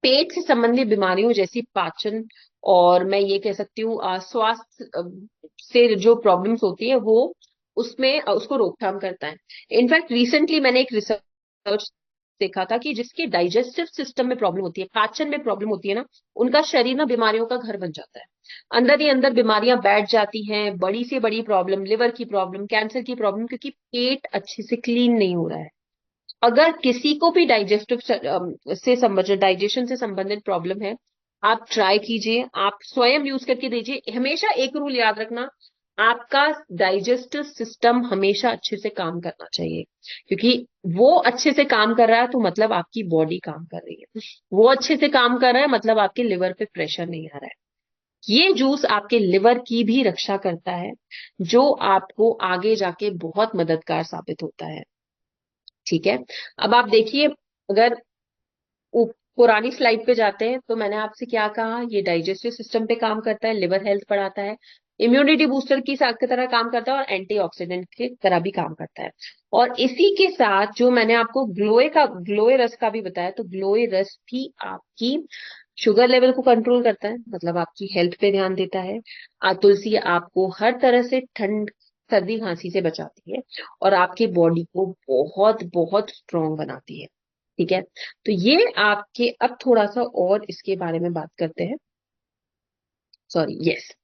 [SPEAKER 1] पेट से संबंधित बीमारियों जैसी पाचन, और मैं ये कह सकती हूँ स्वास्थ्य से जो प्रॉब्लम्स होती है, वो उसमें उसको रोकथाम करता है। इनफैक्ट रिसेंटली मैंने एक रिसर्च देखा था कि जिसके डाइजेस्टिव सिस्टम में प्रॉब्लम होती है, पाचन में प्रॉब्लम होती है ना, उनका शरीर ना बीमारियों का घर बन जाता है। अंदर ही अंदर बीमारियां बैठ जाती हैं, बड़ी से बड़ी प्रॉब्लम, लिवर की प्रॉब्लम, कैंसर की प्रॉब्लम, क्योंकि पेट अच्छे से क्लीन नहीं हो रहा है। अगर किसी को भी डाइजेस्टिव से संबंधित, डाइजेशन से संबंधित प्रॉब्लम है, आप ट्राई कीजिए, आप स्वयं यूज करके दीजिए। हमेशा एक रूल याद रखना, आपका डाइजेस्टिव सिस्टम हमेशा अच्छे से काम करना चाहिए। क्योंकि वो अच्छे से काम कर रहा है तो मतलब आपकी बॉडी काम कर रही है। वो अच्छे से काम कर रहा है मतलब आपके लिवर पे प्रेशर नहीं आ रहा है। ये जूस आपके लिवर की भी रक्षा करता है, जो आपको आगे जाके बहुत मददगार साबित होता है। ठीक है। अब आप देखिए, अगर पुरानी स्लाइड पे जाते हैं तो मैंने आपसे क्या कहा, ये डाइजेस्टिव सिस्टम पे काम करता है, लिवर हेल्थ बढ़ाता है, इम्यूनिटी बूस्टर की साथ की तरह काम करता है और एंटीऑक्सीडेंट की तरह भी काम करता है। और इसी के साथ जो मैंने आपको ग्लोए रस का भी बताया, तो ग्लोए रस भी आपकी शुगर लेवल को कंट्रोल करता है, मतलब आपकी हेल्थ पे ध्यान देता है। तुलसी आपको हर तरह से ठंड सर्दी खांसी से बचाती है और आपकी बॉडी को बहुत बहुत स्ट्रांग बनाती है। ठीक है, तो ये आपके, अब थोड़ा सा और इसके बारे में बात करते हैं। Sorry, yes.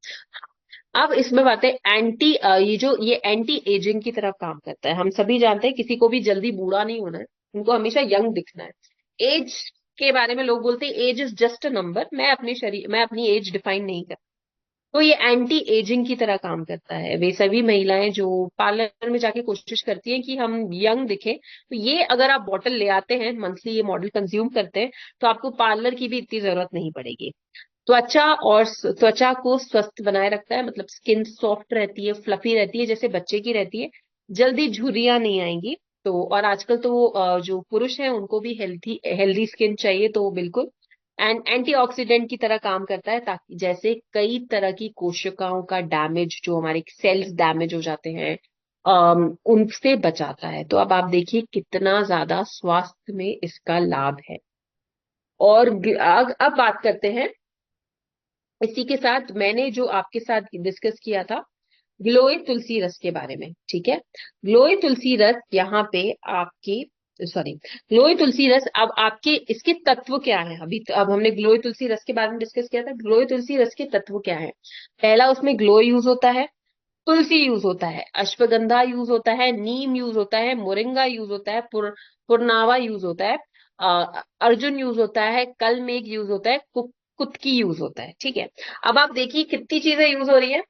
[SPEAKER 1] अब इसमें बात है ये एंटी एजिंग की तरफ काम करता है। हम सभी जानते हैं किसी को भी जल्दी बूढ़ा नहीं होना है, उनको हमेशा यंग दिखना है। एज के बारे में लोग बोलते हैं age is just a number, मैं अपनी एज डिफाइन नहीं करती। तो ये एंटी एजिंग की तरह काम करता है। वे सभी महिलाएं जो पार्लर में जाके कोशिश करती हैं कि हम यंग दिखें, तो ये अगर आप बॉटल ले आते हैं, मंथली ये मॉडल कंज्यूम करते हैं, तो आपको पार्लर की भी इतनी जरूरत नहीं पड़ेगी। त्वचा को स्वस्थ बनाए रखता है, मतलब स्किन सॉफ्ट रहती है, फ्लफी रहती है, जैसे बच्चे की रहती है, जल्दी झुर्रियां नहीं आएंगी। तो और आजकल तो जो पुरुष हैं उनको भी हेल्थी हेल्दी स्किन चाहिए, तो बिल्कुल। एंड एंटीऑक्सीडेंट की तरह काम करता है, ताकि जैसे कई तरह की कोशिकाओं का डैमेज, जो हमारे सेल्स डैमेज हो जाते हैं, उनसे बचाता है। तो अब आप देखिए कितना ज्यादा स्वास्थ्य में इसका लाभ है। और अब बात करते हैं, इसी के साथ मैंने जो आपके साथ डिस्कस किया था ग्लोए तुलसी रस के बारे में। ठीक है, ग्लोए तुलसी रस यहाँ पे आपकी, सॉरी, ग्लोए तुलसी रस, अब आपके इसके तत्व क्या है, अब हमने ग्लोए तुलसी रस के बारे में डिस्कस किया था। ग्लोए तुलसी रस के तत्व क्या है? पहला, उसमें ग्लो यूज होता है, तुलसी यूज होता है, अश्वगंधा यूज होता है, नीम यूज होता है, मोरिंगा यूज होता है, पुरनावा यूज होता है, अर्जुन यूज होता है, कल मेघ यूज होता है, कुत्की यूज होता है। ठीक है, अब आप देखिए कितनी चीजें यूज हो रही है।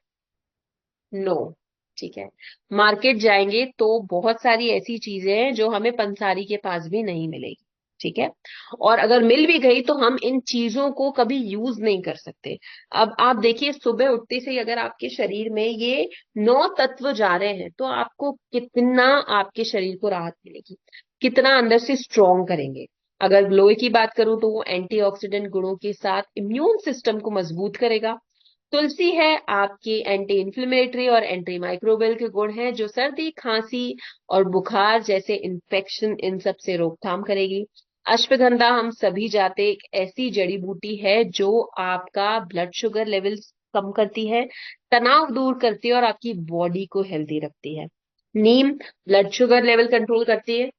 [SPEAKER 1] नो। ठीक है, मार्केट जाएंगे तो बहुत सारी ऐसी चीजें हैं जो हमें पंसारी के पास भी नहीं मिलेगी। ठीक है, और अगर मिल भी गई तो हम इन चीजों को कभी यूज नहीं कर सकते। अब आप देखिए, सुबह उठते से ही अगर आपके शरीर में ये 9 तत्व जा रहे हैं, तो आपको कितना, आपके शरीर को राहत मिलेगी, कितना अंदर से स्ट्रॉन्ग करेंगे। अगर ग्लोए की बात करूं तो वो एंटीऑक्सीडेंट गुणों के साथ इम्यून सिस्टम को मजबूत करेगा। तुलसी है आपकी एंटी इंफ्लेमेटरी और एंटी माइक्रोबियल के गुण हैं, जो सर्दी खांसी और बुखार जैसे इन्फेक्शन, इन सब से रोकथाम करेगी। अश्वगंधा हम सभी जानते एक ऐसी जड़ी बूटी है जो आपका ब्लड शुगर लेवल कम करती है, तनाव दूर करती है और आपकी बॉडी को हेल्दी रखती है। नीम ब्लड शुगर लेवल कंट्रोल करती है,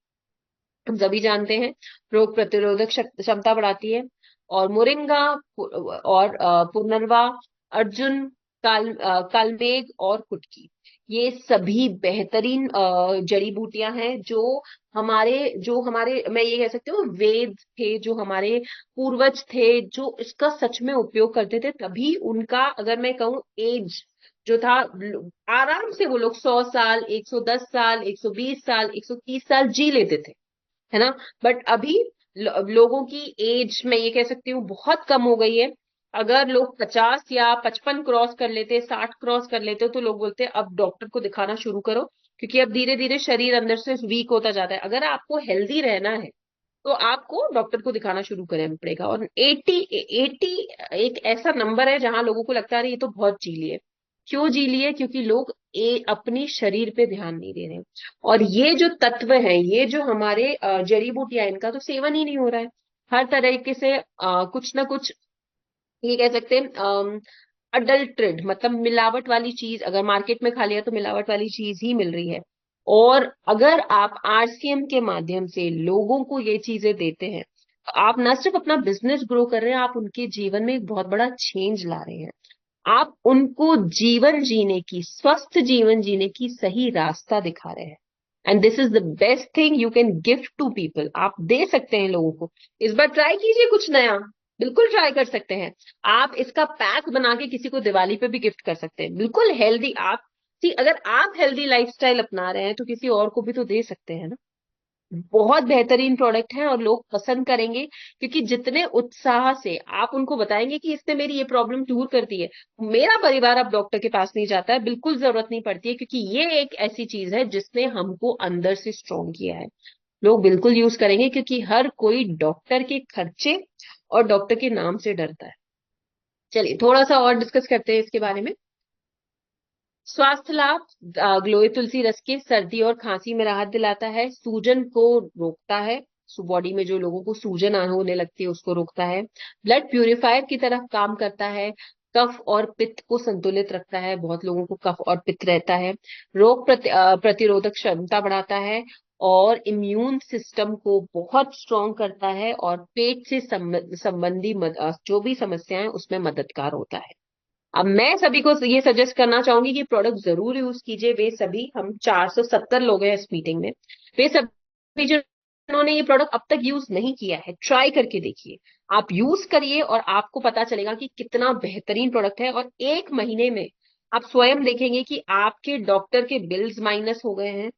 [SPEAKER 1] हम सभी जानते हैं, रोग प्रतिरोधक क्षमता बढ़ाती है। और मोरिंगा और पुनर्वा, अर्जुन, कालमेघ और कुटकी, ये सभी बेहतरीन जड़ी बूटियां हैं, जो हमारे मैं ये कह सकती हूँ वेद थे, जो हमारे पूर्वज थे, जो इसका सच में उपयोग करते थे, तभी उनका, अगर मैं कहूँ, एज जो था, आराम से वो लोग 100 साल, 110 साल, 120 साल, 130 साल जी लेते थे, है ना। बट अभी लोगों की एज, मैं ये कह सकती हूँ, बहुत कम हो गई है। अगर लोग 50 या 55 क्रॉस कर लेते, 60 क्रॉस कर लेते, तो लोग बोलते हैं अब डॉक्टर को दिखाना शुरू करो, क्योंकि अब धीरे धीरे शरीर अंदर से वीक होता जाता है। अगर आपको हेल्दी रहना है तो आपको डॉक्टर को दिखाना शुरू करना पड़ेगा। और 80 एक ऐसा नंबर है जहां लोगों को लगता है ये तो बहुत जी लिए। क्यों जी लिए? क्योंकि लोग अपनी शरीर पे ध्यान नहीं दे रहे हैं। और ये जो तत्व हैं, ये जो हमारे जड़ी बूटियां, इनका तो सेवन ही नहीं हो रहा है। हर तरीके से कुछ ना कुछ, ये कह सकते हैं, अडल्ट्रेड, मतलब मिलावट वाली चीज अगर मार्केट में खा लिया तो मिलावट वाली चीज ही मिल रही है। और अगर आप आरसीएम के माध्यम से लोगों को ये चीजें देते हैं, तो आप न सिर्फ अपना बिजनेस ग्रो कर रहे हैं, आप उनके जीवन में एक बहुत बड़ा चेंज ला रहे हैं। आप उनको जीवन जीने की, स्वस्थ जीवन जीने की सही रास्ता दिखा रहे हैं। And this is the best thing you can gift to people, आप दे सकते हैं लोगों को। इस बार ट्राई कीजिए कुछ नया, बिल्कुल ट्राई कर सकते हैं। आप इसका पैक बना के किसी को दिवाली पे भी गिफ्ट कर सकते हैं, बिल्कुल हेल्दी। आप see, अगर आप हेल्दी लाइफस्टाइल अपना रहे हैं तो किसी और को भी तो दे सकते हैं ना। बहुत बेहतरीन प्रोडक्ट है और लोग पसंद करेंगे, क्योंकि जितने उत्साह से आप उनको बताएंगे कि इसने मेरी ये प्रॉब्लम दूर कर दी है, मेरा परिवार अब डॉक्टर के पास नहीं जाता है, बिल्कुल जरूरत नहीं पड़ती है, क्योंकि ये एक ऐसी चीज है जिसने हमको अंदर से स्ट्रॉन्ग किया है। लोग बिल्कुल यूज करेंगे, क्योंकि हर कोई डॉक्टर के खर्चे और डॉक्टर के नाम से डरता है। चलिए थोड़ा सा और डिस्कस करते हैं इसके बारे में। स्वास्थ्य लाभ, ग्लोए तुलसी रस के सर्दी और खांसी में राहत दिलाता है, सूजन को रोकता है, बॉडी में जो लोगों को सूजन होने लगती है उसको रोकता है, ब्लड प्यूरिफायर की तरह काम करता है, कफ और पित्त को संतुलित रखता है, बहुत लोगों को कफ और पित्त रहता है, प्रतिरोधक क्षमता बढ़ाता है, और इम्यून सिस्टम को बहुत स्ट्रॉन्ग करता है, और पेट से संबंधी जो भी समस्याएं उसमें मददगार होता है। अब मैं सभी को ये सजेस्ट करना चाहूंगी कि प्रोडक्ट जरूर यूज कीजिए। वे सभी, हम 470 लोग हैं इस मीटिंग में, वे सभी जिन्होंने ये प्रोडक्ट अब तक यूज नहीं किया है, ट्राई करके देखिए। आप यूज करिए और आपको पता चलेगा कि कितना बेहतरीन प्रोडक्ट है, और 1 महीने में आप स्वयं देखेंगे कि आपके डॉक्टर के बिल्स माइनस हो गए हैं,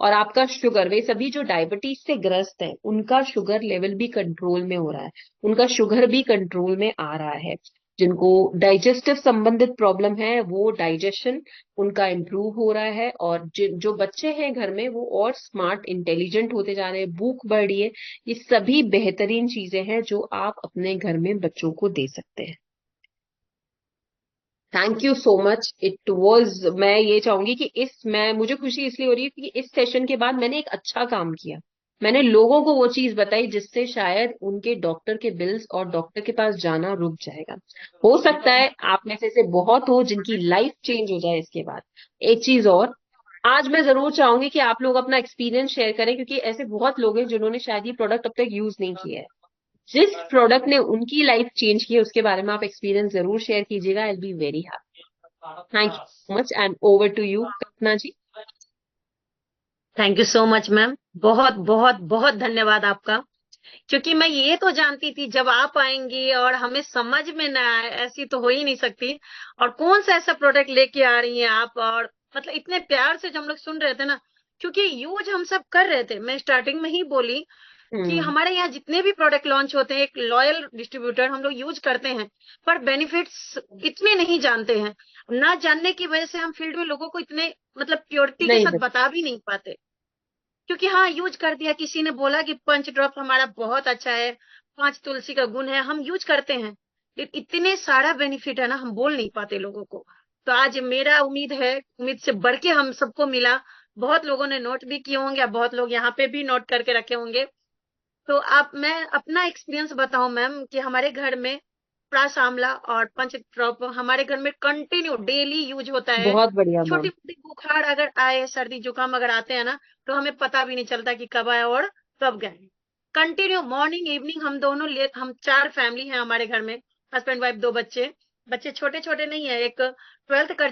[SPEAKER 1] और आपका शुगर, वे सभी जो डायबिटीज से ग्रस्त है उनका शुगर लेवल भी कंट्रोल में हो रहा है, उनका शुगर भी कंट्रोल में आ रहा है। जिनको डाइजेस्टिव संबंधित प्रॉब्लम है वो डाइजेशन उनका इम्प्रूव हो रहा है, और जो बच्चे हैं घर में वो और स्मार्ट इंटेलिजेंट होते जा रहे हैं, भूख बढ़ रही है। ये सभी बेहतरीन चीजें हैं जो आप अपने घर में बच्चों को दे सकते हैं। Thank you so much, it was, मैं ये चाहूंगी कि मैं मुझे खुशी इसलिए हो रही है कि इस सेशन के बाद मैंने एक अच्छा काम किया। मैंने लोगों को वो चीज बताई जिससे शायद उनके डॉक्टर के बिल्स और डॉक्टर के पास जाना रुक जाएगा। हो सकता है आप में से बहुत हो जिनकी लाइफ चेंज हो जाए इसके बाद। एक चीज और, आज मैं जरूर चाहूंगी कि आप लोग अपना एक्सपीरियंस शेयर करें, क्योंकि ऐसे बहुत लोग हैं जिन्होंने शायद ये प्रोडक्ट अब तक यूज नहीं किया है। जिस प्रोडक्ट ने उनकी लाइफ चेंज की है उसके बारे में आप एक्सपीरियंस जरूर शेयर कीजिएगा। I be very happy. Thank you so much, and over to you Kalpana ji.
[SPEAKER 2] Thank you so much ma'am, बहुत बहुत बहुत धन्यवाद आपका। क्योंकि मैं ये तो जानती थी जब आप आएंगी और हमें समझ में ना आए, ऐसी तो हो ही नहीं सकती। और कौन सा ऐसा प्रोडक्ट लेके आ रही हैं आप, और मतलब इतने प्यार से जो हम लोग सुन रहे थे ना, क्योंकि यूज हम सब कर रहे थे। मैं स्टार्टिंग में ही बोली कि
[SPEAKER 1] हम्म।
[SPEAKER 2] हमारे यहाँ जितने भी प्रोडक्ट लॉन्च होते हैं, एक लॉयल डिस्ट्रीब्यूटर हम लोग यूज करते हैं, पर बेनिफिट्स इतने नहीं जानते हैं। ना जानने की वजह से हम फील्ड में लोगों को इतने मतलब प्योरिटी के
[SPEAKER 1] नहीं
[SPEAKER 2] साथ बता भी नहीं पाते। क्योंकि हाँ, यूज कर दिया, किसी ने बोला कि पंच ड्रॉप हमारा बहुत अच्छा है, 5 तुलसी का गुण है, हम यूज करते हैं। इतने सारा बेनिफिट है ना, हम बोल नहीं पाते लोगों को। तो आज मेरा उम्मीद है, उम्मीद से बढ़ के हम सबको मिला। बहुत लोगों ने नोट भी किए होंगे, बहुत लोग यहाँ पे भी नोट करके रखे होंगे। तो आप, मैं अपना एक्सपीरियंस बताऊं मैम, कि हमारे घर में प्रास आंवला और पंच ड्रॉप हमारे घर में कंटिन्यू डेली यूज होता है।
[SPEAKER 1] बहुत बढ़िया
[SPEAKER 2] छोटी
[SPEAKER 1] मैम।
[SPEAKER 2] मोटी बुखार अगर आए, सर्दी जुकाम अगर आते हैं ना, तो हमें पता भी नहीं चलता कि कब आए और कब गए। कंटिन्यू मॉर्निंग इवनिंग हम दोनों ले, हम 4 फैमिली हैं हमारे घर में, हस्बैंड वाइफ 2 बच्चे। बच्चे छोटे छोटे नहीं है, एक 12th कर